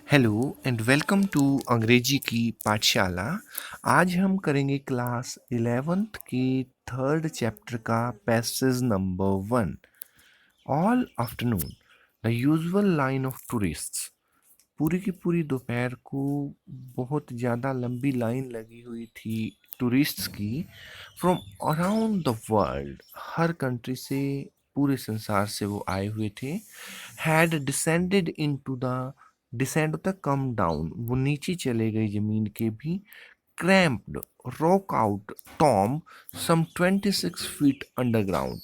Hello and welcome to अंग्रेजी की पाठशाला। आज हम करेंगे क्लास 11th के थर्ड चैप्टर का passage number 1। All afternoon the usual line of tourists. पूरी की पूरी दोपहर को बहुत ज़्यादा लंबी लाइन लगी हुई थी टूरिस्ट्स की, from around the world. Her country से, पूरे संसार से वो आए हुए थे। Had descended into the, descend होता कम डाउन, वो नीचे चले गए ज़मीन के भी। क्रैम्प्ड रॉक आउट टॉम सम 26 फीट अंडरग्राउंड।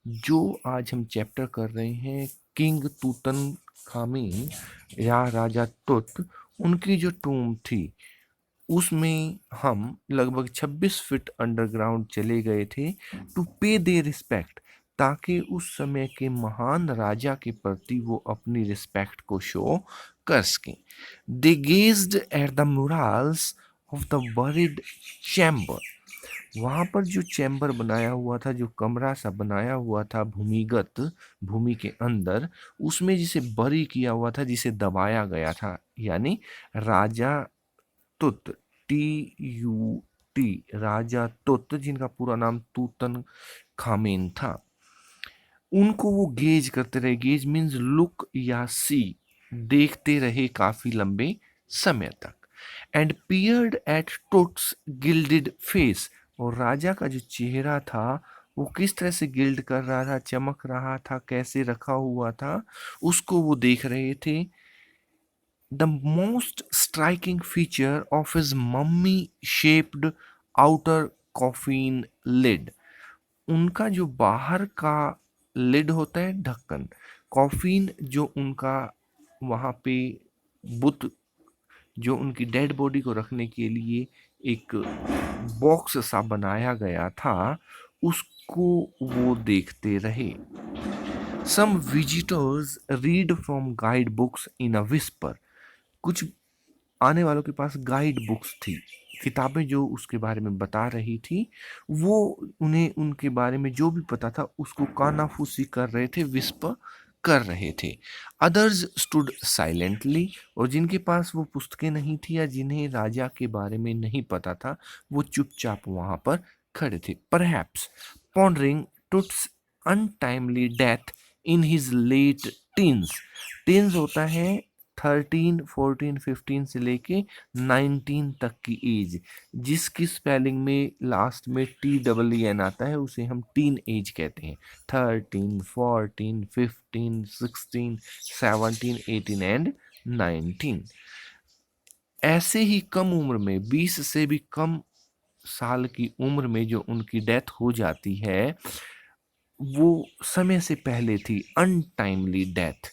जो आज हम चैप्टर कर रहे हैं, किंग तूतन खामीन या राजा तुत, उनकी जो टूम थी उसमें हम लगभग 26 फीट अंडरग्राउंड चले गए थे टू पे दे रिस्पेक्ट, ताकि उस समय के महान राजा के प्रति वो अपनी रिस्पेक्ट को शो कर सकें। They gazed at the murals of the buried chamber. वहाँ पर जो चैम्बर बनाया हुआ था, जो कमरा सा बनाया हुआ था भूमिगत, भूमि के अंदर, उसमें जिसे बरी किया हुआ था, जिसे दबाया गया था, यानी राजा तुत, TUT, राजा तुत, जिनका पूरा नाम तूतन खामेन था, उनको वो गेज करते रहे। गेज मीन्स लुक या सी, देखते रहे काफी लंबे समय तक। And peered at Tut's gilded face, और राजा का जो चेहरा था वो किस तरह से गिल्ड कर रहा था, चमक रहा था, कैसे रखा हुआ था, उसको वो देख रहे थे। The most striking feature of his mummy shaped outer coffin lid, उनका जो बाहर का लिड होता है, ढक्कन, कॉफिन जो उनका वहाँ पे बुत, जो उनकी डेड बॉडी को रखने के लिए एक बॉक्स सा बनाया गया था, उसको वो देखते रहे। Some visitors read from guidebooks in a whisper, कुछ आने वालों के पास गाइड बुक्स थी, किताबें जो उसके बारे में बता रही थी, वो उन्हें उनके बारे में जो भी पता था उसको कानाफूसी कर रहे थे, विस्पर कर रहे थे। अदर्स स्टूड साइलेंटली, और जिनके पास वो पुस्तकें नहीं थी या जिन्हें राजा के बारे में नहीं पता था, वो चुपचाप वहां पर खड़े थे। Perhaps pondering Tut's untimely death in his late teens. Teens होता है 13, 14, 15 से लेके 19 तक की एज, जिसकी स्पेलिंग में लास्ट में TEEN आता है, उसे हम टीन एज कहते हैं। 13, 14, 15, 16, 17, 18 एंड 19। ऐसे ही कम उम्र में, 20 से भी कम साल की उम्र में जो उनकी डेथ हो जाती है, वो समय से पहले थी, अनटाइमली डेथ।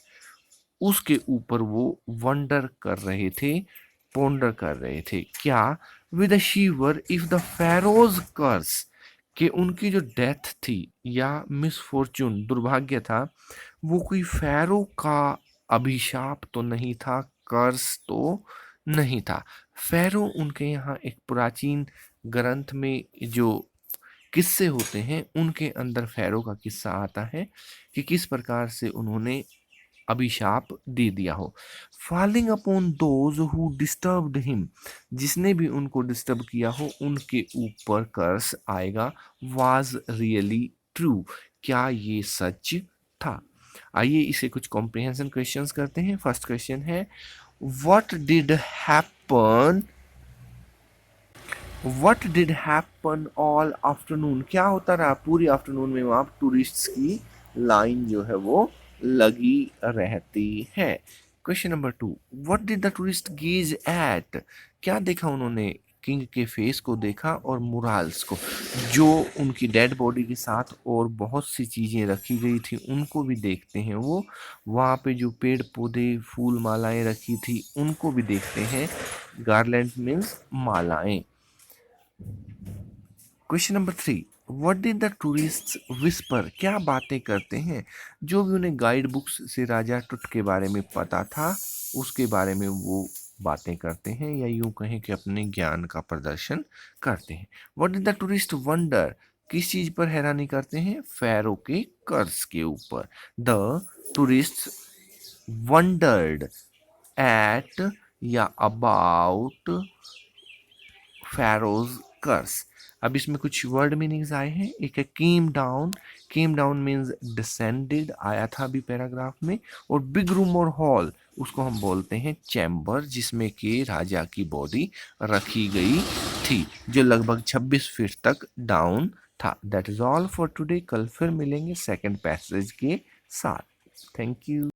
उसके ऊपर वो वंडर कर रहे थे, पोंडर कर रहे थे। क्या? With a shiver if the pharaoh's curse, कि उनकी जो डेथ थी या मिसफॉर्चून, दुर्भाग्य था, वो कोई फेरो का अभिशाप तो नहीं था, कर्स तो नहीं था। फेरो उनके यहाँ एक प्राचीन ग्रंथ में जो किस्से होते हैं, उनके अंदर फेरो का किस्सा आता है कि किस प्रकार से उन्होंने अभिशाप दे दिया हो। Falling upon those who disturbed him, जिसने भी उनको डिस्टर्ब किया हो उनके ऊपर कर्स आएगा। वाज रियली ट्रू, क्या ये सच था? आइए इसे कुछ कॉम्प्रिहेंशन क्वेश्चंस करते हैं। फर्स्ट क्वेश्चन है, what did happen, what did happen all afternoon, क्या होता रहा पूरी आफ्टरनून में वहां टूरिस्ट्स की लाइन जो है वो लगी रहती है। Question number 2, what did the tourist gaze at, क्या देखा उन्होंने? किंग के फेस को देखा और मुराल्स को, जो उनकी डेड बॉडी के साथ और बहुत सी चीजें रखी गई थी उनको भी देखते हैं वो। वहाँ पे जो पेड़ पौधे, फूल मालाएं रखी थी उनको भी देखते हैं। गार्लैंड मीन्स मालाएं। Question number 3, what did the tourist whisper, क्या बातें करते हैं? जो भी उन्हें गाइड बुक्स से राजा टुट के बारे में पता था, उसके बारे में वो बातें करते हैं, या यूं कहें कि अपने ज्ञान का प्रदर्शन करते हैं। What did the tourist wonder, किस चीज पर हैरानी करते हैं? फैरो के कर्ज के ऊपर। द टूरिस्ट वंडर्ड एट या अबाउट फेरोज कर्स। अब इसमें कुछ वर्ड मीनिंग्स आए हैं। एक है केम डाउन मीन्स डिसेंडेड, आया था अभी पैराग्राफ में। और बिग रूम और हॉल, उसको हम बोलते हैं चैम्बर, जिसमें कि राजा की बॉडी रखी गई थी, जो लगभग 26 फीट तक डाउन था। That is all for today. कल फिर मिलेंगे सेकंड पैसेज के साथ। Thank you.